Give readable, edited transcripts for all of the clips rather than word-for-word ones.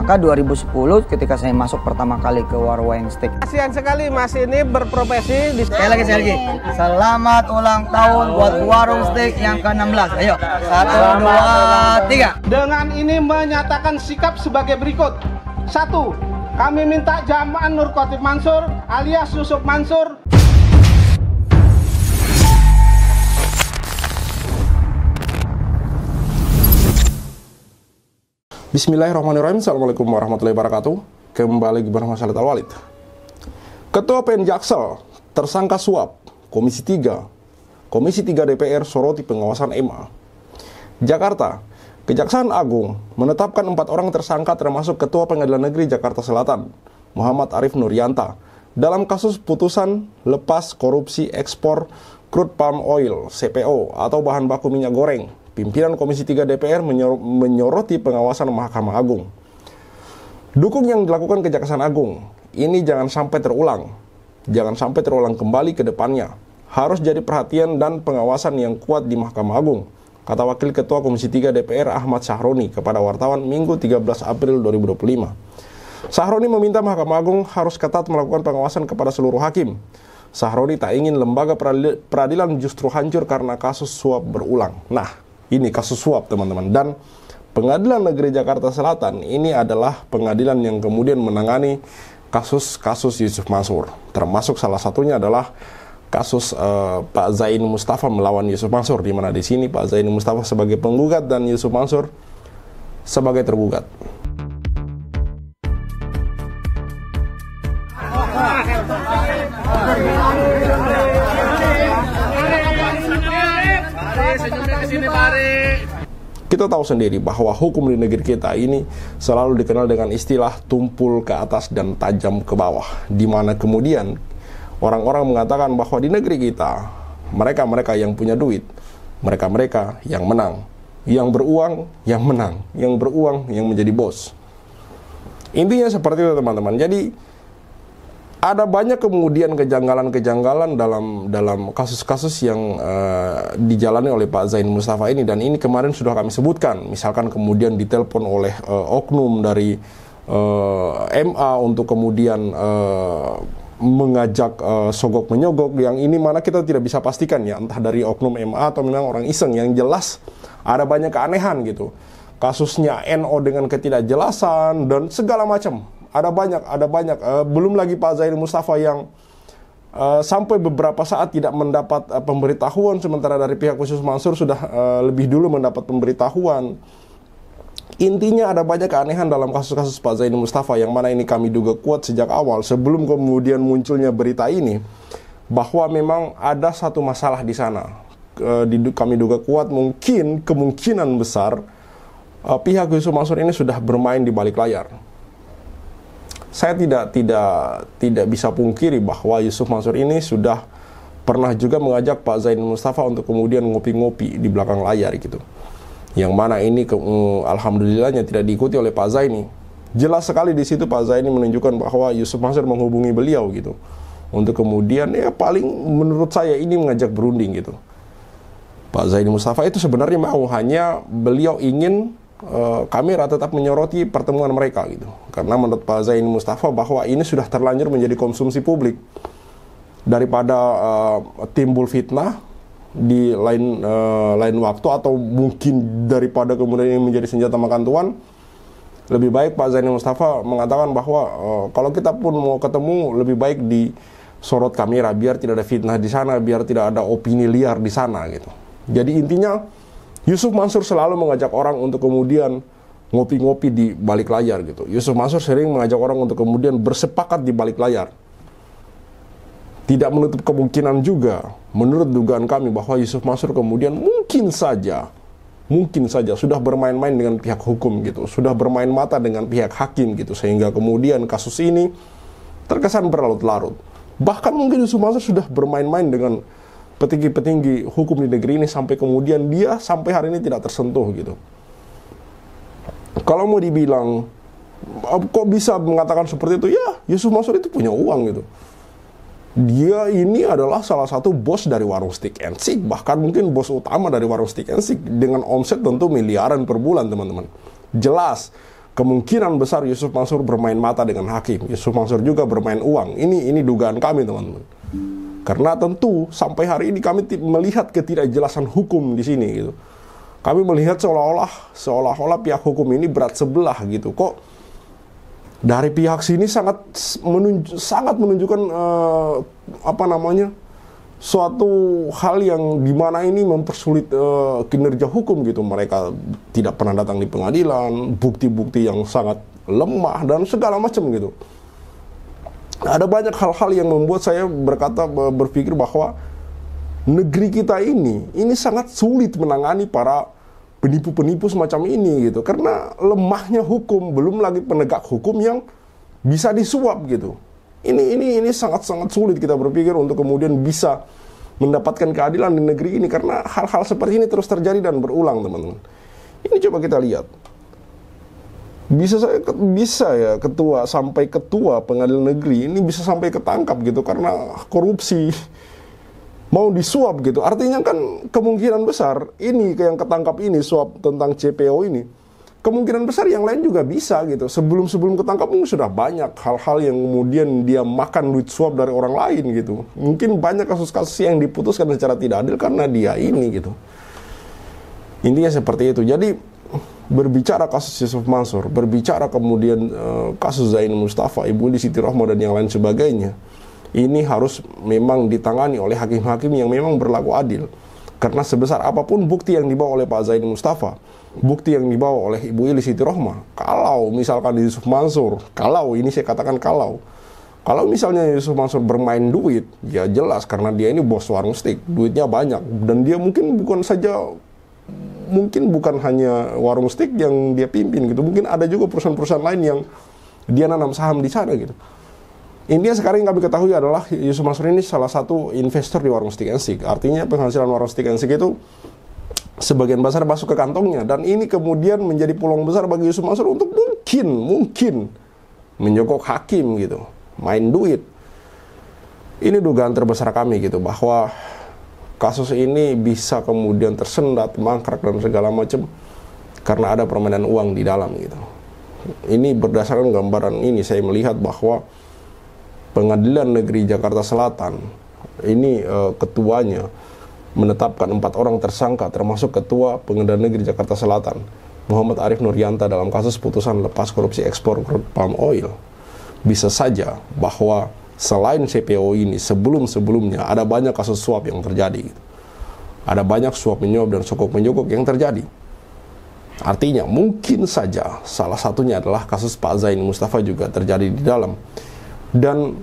Maka 2010 ketika saya masuk pertama kali ke Warung Steak. Kasihan sekali Mas ini berprofesi di... Sekali lagi. Selamat ulang tahun buat Warung Steak yang ke-16. Ayo, 1, 2, 3. Dengan ini menyatakan sikap sebagai berikut. 1. Kami minta Jamal Nur Khotif Mansur alias Yusuf Mansur. Bismillahirrahmanirrahim. Assalamualaikum warahmatullahi wabarakatuh. Kembali bersama Khalid Al-Walid. Ketua PN Jaksel tersangka suap. Komisi 3 DPR soroti pengawasan MA. Jakarta, Kejaksaan Agung menetapkan 4 orang tersangka termasuk Ketua Pengadilan Negeri Jakarta Selatan Muhammad Arif Nuryanta dalam kasus putusan lepas korupsi ekspor crude palm oil (CPO) atau bahan baku minyak goreng. Pimpinan Komisi 3 DPR menyoroti pengawasan Mahkamah Agung. Dukung yang dilakukan Kejaksaan Agung ini jangan sampai terulang. Jangan sampai terulang kembali ke depannya. Harus jadi perhatian dan pengawasan yang kuat di Mahkamah Agung, kata Wakil Ketua Komisi 3 DPR Ahmad Sahroni kepada wartawan Minggu 13 April 2025. Sahroni meminta Mahkamah Agung harus ketat melakukan pengawasan kepada seluruh hakim. Sahroni tak ingin lembaga peradilan justru hancur karena kasus suap berulang. Nah, ini kasus suap teman-teman. Dan Pengadilan Negeri Jakarta Selatan ini adalah pengadilan yang kemudian menangani kasus-kasus Yusuf Mansur. Termasuk salah satunya adalah kasus Pak Zaini Mustafa melawan Yusuf Mansur, di mana di sini Pak Zaini Mustafa sebagai penggugat dan Yusuf Mansur sebagai tergugat. Kita tahu sendiri bahwa hukum di negeri kita ini selalu dikenal dengan istilah tumpul ke atas dan tajam ke bawah, di mana kemudian orang-orang mengatakan bahwa di negeri kita mereka-mereka yang punya duit, mereka-mereka yang menang, yang beruang yang menang, yang beruang yang menjadi bos. Intinya seperti itu teman-teman. Jadi ada banyak kemudian kejanggalan-kejanggalan dalam kasus-kasus yang dijalani oleh Pak Zaini Mustafa ini, dan ini kemarin sudah kami sebutkan. Misalkan kemudian ditelepon oleh oknum dari MA untuk kemudian mengajak sogok menyogok, yang ini mana kita tidak bisa pastikan ya, entah dari oknum MA atau memang orang iseng. Yang jelas ada banyak keanehan gitu. Kasusnya NO dengan ketidakjelasan dan segala macam. Ada banyak. Belum lagi Pak Zaini Mustafa yang sampai beberapa saat tidak mendapat pemberitahuan, sementara dari pihak Yusuf Mansur sudah lebih dulu mendapat pemberitahuan. Intinya ada banyak keanehan dalam kasus-kasus Pak Zaini Mustafa, yang mana ini kami duga kuat sejak awal sebelum kemudian munculnya berita ini, bahwa memang ada satu masalah di sana. Kami duga kuat kemungkinan besar pihak Yusuf Mansur ini sudah bermain di balik layar. Saya tidak bisa pungkiri bahwa Yusuf Mansur ini sudah pernah juga mengajak Pak Zaini Mustafa untuk kemudian ngopi-ngopi di belakang layar gitu. Yang mana ini alhamdulillahnya tidak diikuti oleh Pak Zaini. Jelas sekali di situ Pak Zaini menunjukkan bahwa Yusuf Mansur menghubungi beliau gitu, untuk kemudian ya paling menurut saya ini mengajak berunding gitu. Pak Zaini Mustafa itu sebenarnya mau, hanya beliau ingin kamera tetap menyoroti pertemuan mereka gitu. Karena menurut Pak Zaini Mustafa bahwa ini sudah terlanjur menjadi konsumsi publik. Daripada timbul fitnah di lain waktu, atau mungkin daripada kemudian ini menjadi senjata makan tuan, lebih baik Pak Zaini Mustafa mengatakan bahwa kalau kita pun mau ketemu, lebih baik disorot kamera biar tidak ada fitnah di sana, biar tidak ada opini liar di sana gitu. Jadi intinya Yusuf Mansur selalu mengajak orang untuk kemudian ngopi-ngopi di balik layar gitu. Yusuf Mansur sering mengajak orang untuk kemudian bersepakat di balik layar. Tidak menutup kemungkinan juga, menurut dugaan kami, bahwa Yusuf Mansur kemudian mungkin saja sudah bermain-main dengan pihak hukum gitu, sudah bermain mata dengan pihak hakim gitu, sehingga kemudian kasus ini terkesan berlarut-larut. Bahkan mungkin Yusuf Mansur sudah bermain-main dengan petinggi-petinggi hukum di negeri ini, sampai kemudian dia sampai hari ini tidak tersentuh gitu. Kalau mau dibilang kok bisa mengatakan seperti itu, ya Yusuf Mansur itu punya uang gitu. Dia ini adalah salah satu bos dari warung Stick and Stick, bahkan mungkin bos utama dari warung Stick and Stick, dengan omset tentu miliaran per bulan, teman-teman. Jelas kemungkinan besar Yusuf Mansur bermain mata dengan hakim. Yusuf Mansur juga bermain uang. Ini dugaan kami, teman-teman. Karena tentu sampai hari ini kami melihat ketidakjelasan hukum di sini gitu. Kami melihat seolah-olah pihak hukum ini berat sebelah gitu. Kok dari pihak sini sangat menunjukkan suatu hal yang dimana ini mempersulit kinerja hukum gitu. Mereka tidak pernah datang di pengadilan, bukti-bukti yang sangat lemah dan segala macam gitu. Ada banyak hal-hal yang membuat saya berpikir bahwa negeri kita ini sangat sulit menangani para penipu-penipu semacam ini gitu, karena lemahnya hukum, belum lagi penegak hukum yang bisa disuap gitu. Ini sangat-sangat sulit kita berpikir untuk kemudian bisa mendapatkan keadilan di negeri ini, karena hal-hal seperti ini terus terjadi dan berulang, teman-teman. Ini coba kita lihat. Bisa ya ketua pengadilan negeri ini bisa sampai ketangkap gitu karena korupsi, mau disuap gitu. Artinya kan kemungkinan besar ini yang ketangkap ini suap tentang CPO ini, kemungkinan besar yang lain juga bisa gitu. Sebelum ketangkap mungkin sudah banyak hal-hal yang kemudian dia makan duit suap dari orang lain gitu. Mungkin banyak kasus-kasus yang diputuskan secara tidak adil karena dia ini gitu. Intinya seperti itu. Jadi berbicara kasus Yusuf Mansur, berbicara kemudian kasus Zaini Mustafa, Ibu Lili Siti Rohmah dan yang lain sebagainya, ini harus memang ditangani oleh hakim-hakim yang memang berlaku adil. Karena sebesar apapun bukti yang dibawa oleh Pak Zaini Mustafa, bukti yang dibawa oleh Ibu Lili Siti Rohmah, kalau misalkan Yusuf Mansur, kalau misalnya Yusuf Mansur bermain duit, ya jelas karena dia ini bos warung Stick, duitnya banyak, dan dia mungkin bukan hanya warung Stick yang dia pimpin gitu, mungkin ada juga perusahaan-perusahaan lain yang dia nanam saham di sana gitu. Intinya sekarang yang kami ketahui adalah Yusuf Mansur ini salah satu investor di warung Stick and Stick. Artinya penghasilan warung Stick and Stick itu sebagian besar masuk ke kantongnya, dan ini kemudian menjadi peluang besar bagi Yusuf Mansur untuk mungkin menyogok hakim gitu, main duit. Ini dugaan terbesar kami gitu, bahwa kasus ini bisa kemudian tersendat, mangkrak dan segala macam karena ada permainan uang di dalam gitu. Ini berdasarkan gambaran ini saya melihat bahwa Pengadilan Negeri Jakarta Selatan ini ketuanya menetapkan 4 orang tersangka, termasuk Ketua Pengadilan Negeri Jakarta Selatan Muhammad Arif Nuryanta dalam kasus putusan lepas korupsi ekspor crude palm oil. Bisa saja bahwa selain CPO ini, sebelumnya ada banyak kasus suap yang terjadi gitu. Ada banyak suap menyuap dan sogok menyogok yang terjadi. Artinya mungkin saja salah satunya adalah kasus Pak Zaini Mustafa juga terjadi di dalam. Dan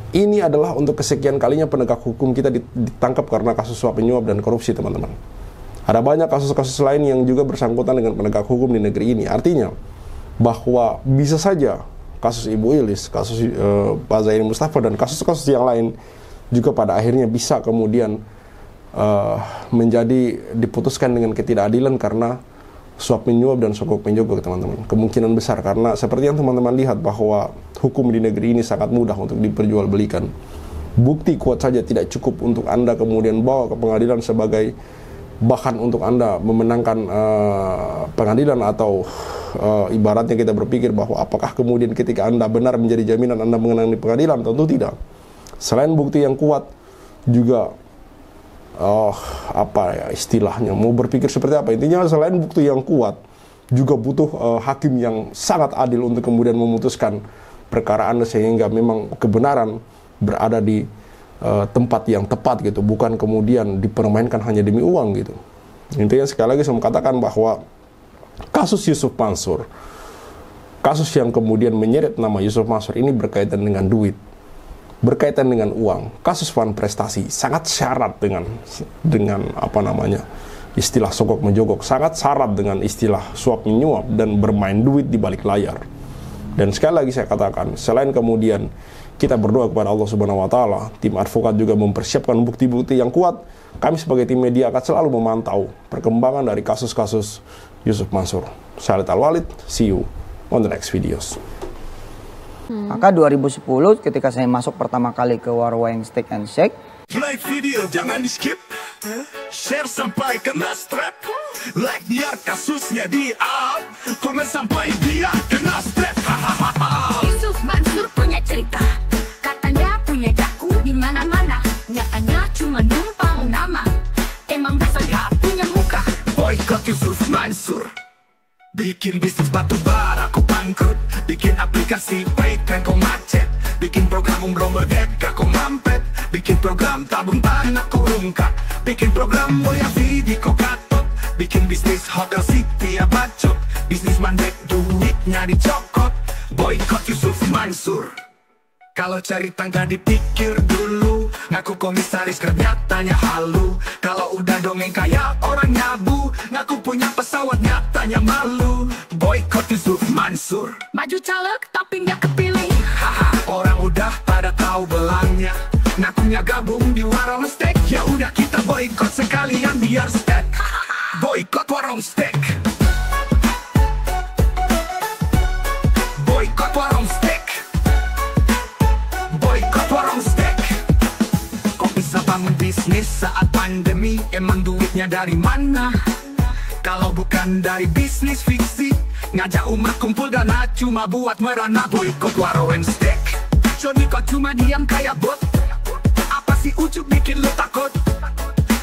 ini adalah untuk kesekian kalinya penegak hukum kita ditangkap karena kasus suap menyuap dan korupsi, teman-teman. Ada banyak kasus-kasus lain yang juga bersangkutan dengan penegak hukum di negeri ini. Artinya bahwa bisa saja kasus Ibu Ilis, kasus Pak Zaini Mustafa dan kasus-kasus yang lain juga pada akhirnya bisa kemudian menjadi diputuskan dengan ketidakadilan karena suap menyuap dan sogok menyogok, teman-teman. Kemungkinan besar karena seperti yang teman-teman lihat bahwa hukum di negeri ini sangat mudah untuk diperjualbelikan. Bukti kuat saja tidak cukup untuk Anda kemudian bawa ke pengadilan sebagai bahan untuk Anda memenangkan pengadilan, atau ibaratnya kita berpikir bahwa apakah kemudian ketika Anda benar menjadi jaminan Anda menang di pengadilan? Tentu tidak. Selain bukti yang kuat juga istilahnya mau berpikir seperti apa, intinya selain bukti yang kuat juga butuh hakim yang sangat adil untuk kemudian memutuskan perkara Anda sehingga memang kebenaran berada di tempat yang tepat gitu, bukan kemudian dipermainkan hanya demi uang gitu. Intinya sekali lagi saya mengatakan bahwa kasus Yusuf Mansur, kasus yang kemudian menyeret nama Yusuf Mansur ini berkaitan dengan duit, berkaitan dengan uang. Kasus Van Prestasi sangat syarat dengan istilah sogok menjogok, sangat syarat dengan istilah suap menyuap dan bermain duit di balik layar. Dan sekali lagi saya katakan, selain kemudian kita berdoa kepada Allah Subhanahu wa taala, tim advokat juga mempersiapkan bukti-bukti yang kuat. Kami sebagai tim media akan selalu memantau perkembangan dari kasus-kasus Yusuf Mansur. Saya Khalid Al Walid, see you on the next videos. Maka 2010 ketika saya masuk pertama kali ke warung Steak and Shake. Like video jangan di skip, share sampai kena strap, like biar kasusnya di up, komen sampai dia kena strap. Yusuf Mansur punya cerita, katanya punya jaku di mana-mana, nyatanya cuma numpang nama, emang dasar gak punya muka. Boykot Yusuf Mansur, bikin bisnis batu bara kau bangkrut, bikin aplikasi Paytm kau macet, bikin program umroh merdeka kau mampet, bikin program tabung tanah kau rungkat, bikin program boya video kau katot, bikin bisnis hotel city ya bacot, bisnis mandek duitnya dicokot. Boykot Yusuf Mansur. Kalau cari tangga dipikir dulu, ngaku komisaris nyatanya halu. Kalau udah dongeng kayak orang nyabu, ngaku punya pesawat nyatanya malu. Boykot Yusuf Mansur. Maju caleg tapi nggak kepilih. Haha, orang udah pada tahu belangnya, ngakunya gabung di warung steak. Ya udah kita boykot sekalian biar steak. Boykot warung steak. Boykot warung steak. Boykot warung steak. Kok bisa bangun bisnis saat pandemi? Emang duitnya dari mana? Kalau bukan dari bisnis fiksi, ngajak umat kumpul dana cuma buat merana. Boykot warung steak. Johnny kok cuma diam kayak bot? Apa sih ujuk bikin lu takut?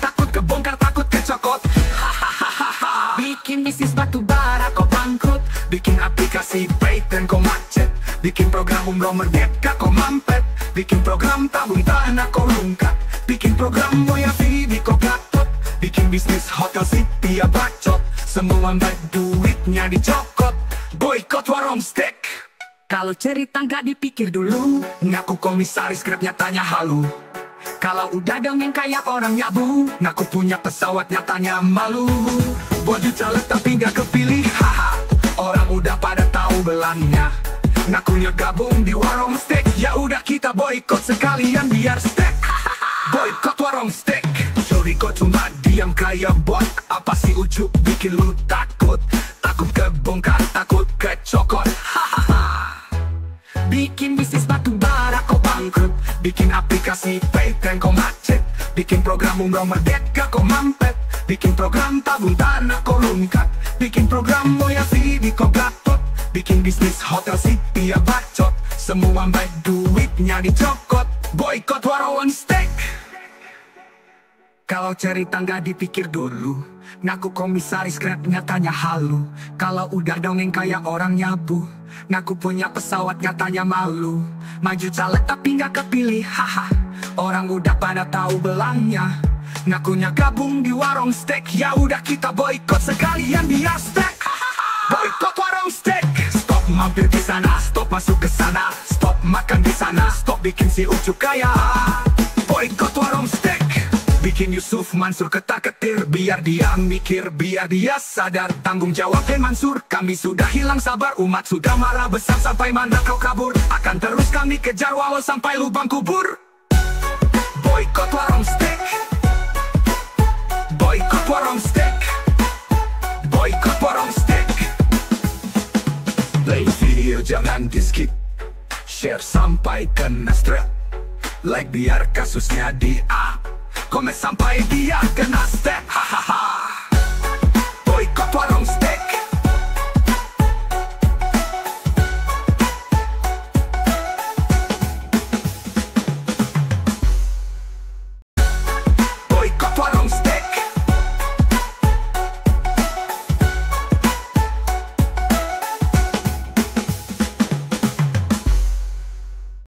Takut kebongkar, takut kecokot. Hahaha. Bikin bisnis batu bara kok bangkrut, Bikin aplikasi Paytm kau macet, bikin program umroh merdeka kau mampet, bikin program tabung tanah kau rungkat, bikin program boya video kau gatot, bikin bisnis hotel city ya bacot, semua baik duitnya dicokot. Boykot warung steak. kalau cerita nggak dipikir dulu, Ngaku komisaris Grab nyatanya halu. Kalau udah dongeng kayak orang nyabu, ngaku punya pesawat nyatanya malu. Baju caleg tapi gak kepilih, haha. Orang udah pada tahu belangnya, ngakunya gabung di warung steak. Ya udah kita boykot sekalian biar steak. Boykot warung steak. Sorry kok cuma diam kayak bot? Apa sih ujuk bikin lu takut? Takut kebongkar, takut kecokot. Bikin bisnis batu bara kau bangkrut, bikin aplikasi Paytm kau macet, bikin program umroh merdeka kau mampet, bikin program tabung tanah kau rungkat, bikin program boya video kau gatot, bikin bisnis hotel city ya bacot, semua baik duitnya dicokot. Boykot warung steak. Kalau cerita nggak dipikir dulu, ngaku komisaris Grab nyatanya halu. Kalau udah dongeng kayak orang nyabu, ngaku punya pesawat nyatanya malu. Maju caleg tapi nggak kepilih, haha. Orang udah pada tahu belangnya, ngakunya gabung di warung steak. Ya udah kita boykot sekalian biar steak. Boykot warung steak. Stop mampir di sana, stop masuk ke sana, stop makan di sana, stop bikin si ujuk kaya. Boykot warung steak. Bikin Yusuf Mansur ketar-ketir, biar dia mikir, biar dia sadar tanggung jawab. Mansur, kami sudah hilang sabar, umat sudah marah besar sampai mana kau kabur. Akan terus kami kejar walau sampai lubang kubur. Boykot warung steak. Boykot warung steak. Boykot warung steak. Play video jangan di skip, share sampai kena strap, like biar kasusnya di up, komen sampai dia kena step.